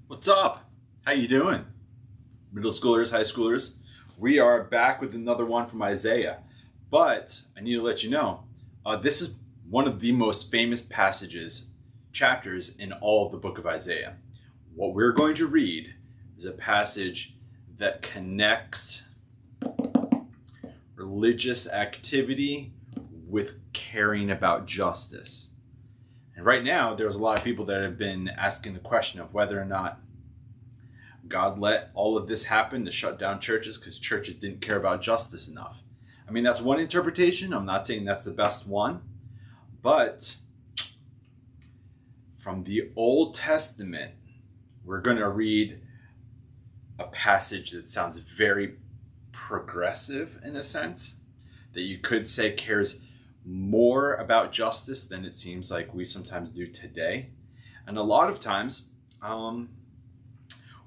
What's up? How you doing? Middle schoolers, high schoolers? We are back with another one from Isaiah. But I need to let you know, this is one of the most famous chapters in all of the book of Isaiah. What we're going to read is a passage that connects religious activity with caring about justice. And right now, there's a lot of people that have been asking the question of whether or not God let all of this happen to shut down churches because churches didn't care about justice enough. I mean, that's one interpretation. I'm not saying that's the best one. But from the Old Testament, we're going to read a passage that sounds very progressive in a sense, that you could say cares more about justice than it seems like we sometimes do today. And a lot of times,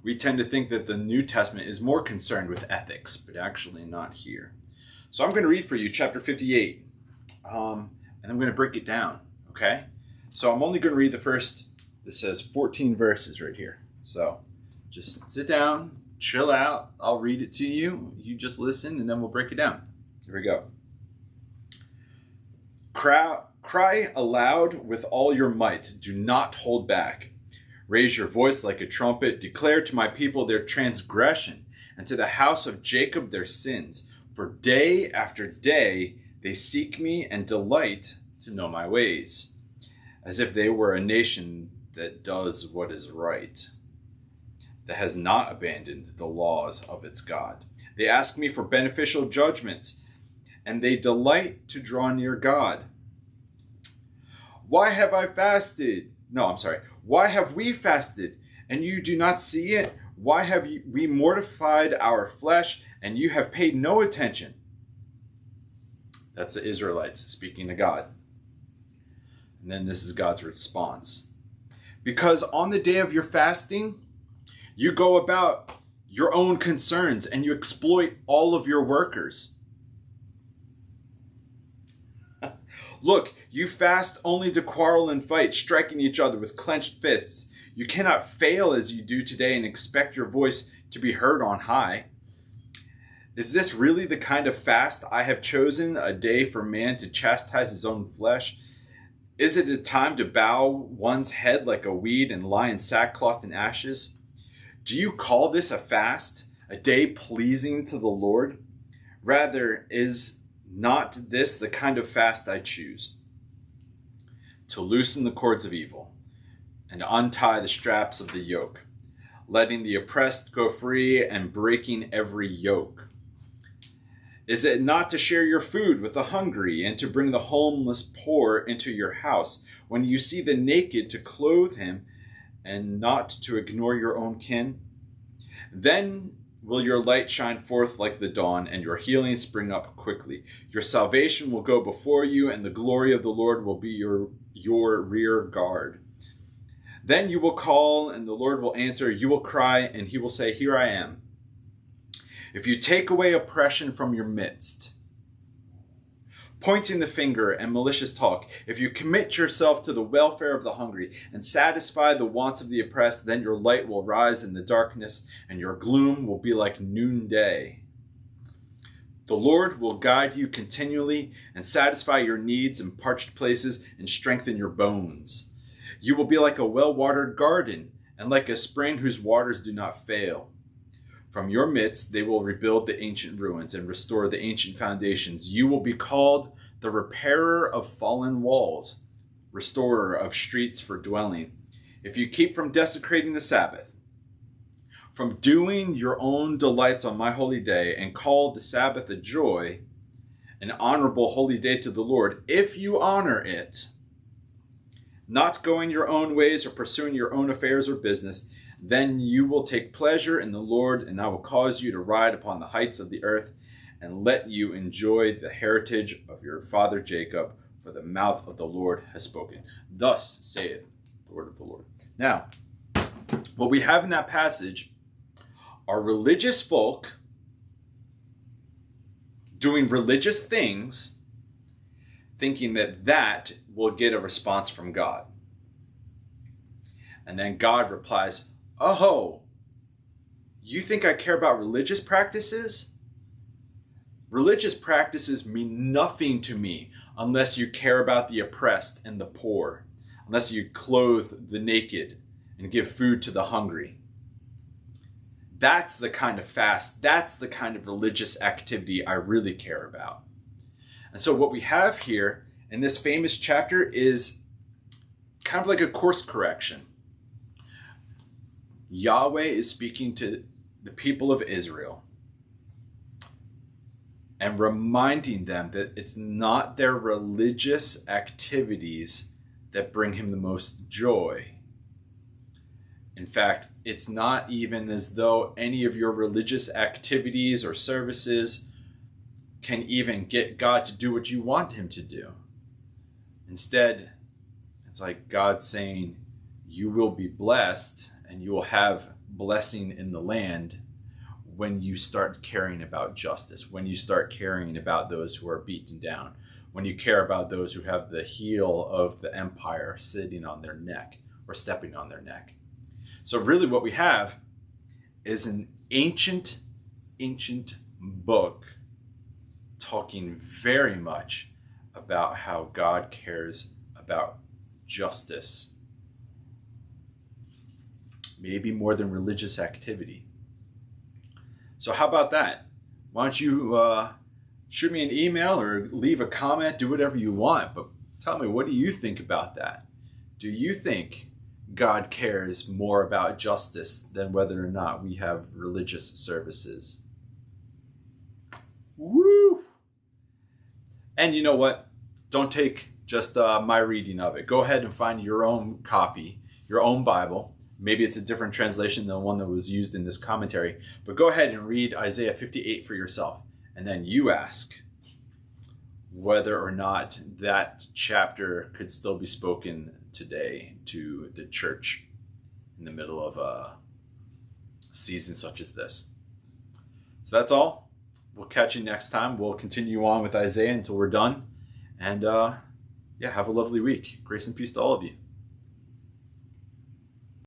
we tend to think that the New Testament is more concerned with ethics, but actually not here. So I'm going to read for you chapter 58, and I'm going to break it down, okay? So I'm only going to read the first, this says 14 verses right here. So just sit down, chill out, I'll read it to you, you just listen, and then we'll break it down. Here we go. Cry aloud with all your might. Do not hold back. Raise your voice like a trumpet. Declare to my people their transgression, and to the house of Jacob their sins. For day after day they seek me and delight to know my ways, as if they were a nation that does what is right, that has not abandoned the laws of its God. They ask me for beneficial judgments, and they delight to draw near God. Why have I fasted? Why have we fasted, and you do not see it? Why have we mortified our flesh, and you have paid no attention? That's the Israelites speaking to God. And then this is God's response. Because on the day of your fasting, you go about your own concerns, and you exploit all of your workers. Look, you fast only to quarrel and fight, striking each other with clenched fists. You cannot fail as you do today and expect your voice to be heard on high. Is this really the kind of fast I have chosen, a day for man to chastise his own flesh? Is it a time to bow one's head like a weed and lie in sackcloth and ashes? Do you call this a fast, a day pleasing to the Lord? Rather, is not this the kind of fast I choose? To loosen the cords of evil and untie the straps of the yoke, letting the oppressed go free and breaking every yoke. Is it not to share your food with the hungry and to bring the homeless poor into your house, when you see the naked to clothe him and not to ignore your own kin? Then will your light shine forth like the dawn, and your healing spring up quickly. Your salvation will go before you, and the glory of the Lord will be your rear guard. Then you will call, and the Lord will answer. You will cry, and he will say, Here I am. If you take away oppression from your midst, pointing the finger and malicious talk, if you commit yourself to the welfare of the hungry and satisfy the wants of the oppressed, then your light will rise in the darkness and your gloom will be like noonday. The Lord will guide you continually and satisfy your needs in parched places and strengthen your bones. You will be like a well-watered garden and like a spring whose waters do not fail. From your midst, they will rebuild the ancient ruins and restore the ancient foundations. You will be called the repairer of fallen walls, restorer of streets for dwelling. If you keep from desecrating the Sabbath, from doing your own delights on my holy day, and call the Sabbath a joy, an honorable holy day to the Lord, if you honor it, not going your own ways or pursuing your own affairs or business, then you will take pleasure in the Lord, and I will cause you to ride upon the heights of the earth and let you enjoy the heritage of your father Jacob, for the mouth of the Lord has spoken. Thus saith the word of the Lord. Now, what we have in that passage are religious folk doing religious things, thinking that that will get a response from God. And then God replies, Oh, you think I care about religious practices? Religious practices mean nothing to me unless you care about the oppressed and the poor, unless you clothe the naked and give food to the hungry. That's the kind of fast, that's the kind of religious activity I really care about. And so what we have here in this famous chapter is kind of like a course correction. Yahweh is speaking to the people of Israel and reminding them that it's not their religious activities that bring him the most joy. In fact, it's not even as though any of your religious activities or services can even get God to do what you want him to do. Instead, it's like God saying, you will be blessed and you will have blessing in the land when you start caring about justice, when you start caring about those who are beaten down, when you care about those who have the heel of the empire sitting on their neck or stepping on their neck. So really what we have is an ancient book talking very much about how God cares about justice. Maybe more than religious activity. So how about that? Why don't you shoot me an email or leave a comment, do whatever you want, but tell me, what do you think about that? Do you think God cares more about justice than whether or not we have religious services? Woo! And you know what? Don't take just my reading of it. Go ahead and find your own copy, your own Bible. Maybe it's a different translation than the one that was used in this commentary. But go ahead and read Isaiah 58 for yourself. And then you ask whether or not that chapter could still be spoken today to the church in the middle of a season such as this. So that's all. We'll catch you next time. We'll continue on with Isaiah until we're done. And have a lovely week. Grace and peace to all of you.